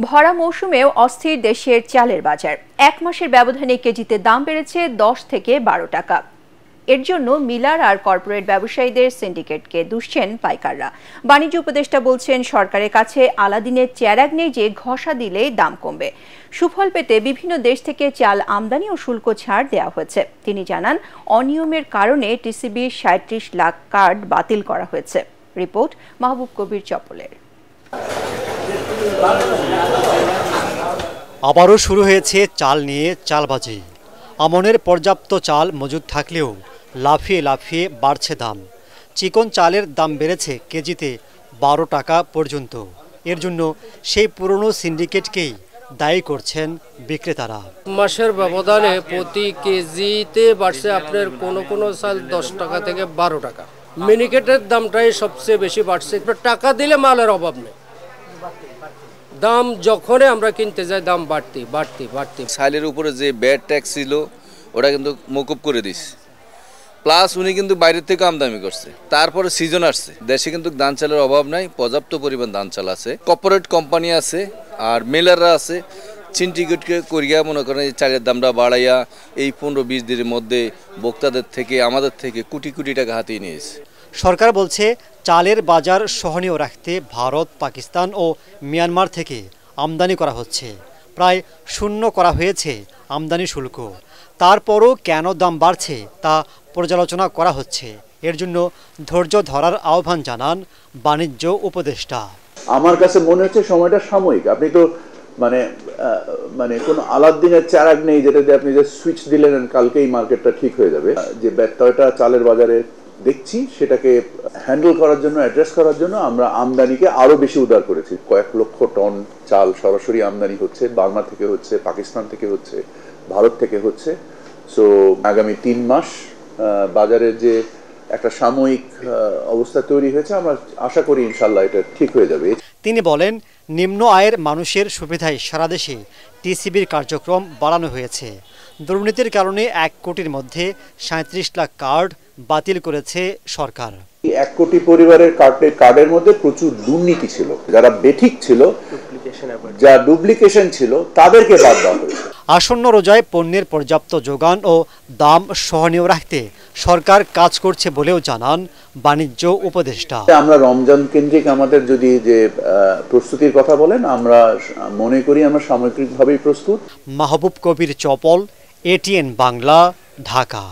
ভরা মৌসুমেও অস্থির দেশের চালের বাজার। এক মাসের ব্যবধানে কেজিতে দাম বেড়েছে ১০ থেকে ১২ টাকা। এর জন্য মিলার আর কর্পোরেট ব্যবসায়ীদের সিন্ডিকেটকে দুষছেন পাইকাররা। বাণিজ্য উপদেষ্টা বলছেন, সরকারের কাছে আলাদিনের চেরাগ নেই যে ঘষা দিলেই দাম কমবে। সুফল পেতে বিভিন্ন দেশ থেকে চাল আমদানি ও শুল্ক ছাড় দেওয়া হয়েছে। তিনি জানান, অনিয়মের কারণে টিসিবির ৩৭ লাখ কার্ড বাতিল করা হয়েছে। রিপোর্ট মাহবুব কবির চপলের। আবারও শুরু হয়েছে চাল নিয়ে চালবাজি। আমনের পর্যাপ্ত চাল মজুদ থাকলেও লাফিয়ে লাফিয়ে বাড়ছে দাম। চিকন চালের দাম বেড়েছে কেজিতে ১২ টাকা পর্যন্ত। এর জন্য সেই পুরনো সিন্ডিকেটকেই দায়ী করছেন বিক্রেতারা। মাসের ব্যবধানে প্রতি কেজিতে বাড়ছে আপনার কোনো চাল 10 টাকা থেকে 12 টাকা। মিনিকেটের দামটাই সবচেয়ে বেশি বাড়ছে। টাকা দিলে মালের অভাব নেই, দাম যখনই আমরা কিনতে যাই দাম বাড়তি। চালের উপরে যে ব্যাট ট্যাক্স ছিল ওটা কিন্তু মকুব করে দিচ্ছে, প্লাস উনি কিন্তু বাইরের থেকে আমদানি করছে। তারপরে সিজন আসছে, দেশে কিন্তু ধান চালের অভাব নাই, পর্যাপ্ত পরিমাণ ধান চাল আছে। কর্পোরেট কোম্পানি আছে আর মিলাররা আছে, সিন্ডিকেটকে করিয়া মনে করেন এই চালের দামটা বাড়াইয়া এই ১৫-২০ দিনের মধ্যে ভোক্তাদের থেকে আমাদের থেকে কোটি কোটি টাকা হাতিয়ে নিয়েছে। সরকার বলছে, চালের বাজার সহনীয় রাখতে ভারত, পাকিস্তান ও মিয়ানমার থেকে আমদানি করা হচ্ছে। প্রায় শূন্য করা হয়েছে আমদানি শুল্ক। তারপরও কেন দাম বাড়ছে তা পর্যালোচনা করা হচ্ছে। এর জন্য ধৈর্য ধরার আহ্বান জানান বাণিজ্য উপদেষ্টা। আমার কাছে মনে হচ্ছে সময়টা সাময়িক। আপনি তো মানে কোনো আলাদিনের চেরাগ নেই যেটা দিয়ে আপনি যে সুইচ দিলেন কালকেই মার্কেটটা ঠিক হয়ে যাবে। যে ব্যত্যয়টা চালের বাজারে দেখছি সেটাকে হ্যান্ডেল করার জন্য, অ্যাড্রেস করার জন্য আমরা আমদানিকে আরো বেশি উদার করেছি। কয়েক লক্ষ টন চাল সরাসরি আমদানি হচ্ছে, বার্মা থেকে হচ্ছে, পাকিস্তান থেকে হচ্ছে, ভারত থেকে হচ্ছে। সো আগামী ৩ মাস বাজারের যে একটা সাময়িক অবস্থা তৈরি হয়েছে, আমরা আশা করি ইনশাল্লাহ এটা ঠিক হয়ে যাবে। তিনি বলেন, নিম্ন আয়ের মানুষের সুবিধায় সারা দেশে টিসিবির কার্যক্রম বাড়ানো হয়েছে। দুর্নীতির কারণে ১ কোটির মধ্যে ৩৭ লাখ কার্ড বাতিল করেছে সরকার। ১ কোটি পরিবারের কার্ডের মধ্যে প্রচুর দুর্নীতি ছিল, যারা বেঠিক ছিল, যা ডুপ্লিকেশন ছিল, তাদেরকে বাদ দেওয়া হয়েছে। আসন্ন রোজায় পণ্যের পর্যাপ্ত যোগান ও দাম সহনীয় রাখতে সরকার কাজ করছে বলেও জানান বাণিজ্য উপদেষ্টা। আমরা রমজান কেন্দ্রিক আমাদের যদি যে প্রস্তুতির কথা বলেন, আমরা মনে করি আমরা সামগ্রিকভাবেই প্রস্তুত। মাহবুব কবির চপল, ATN বাংলা, ঢাকা।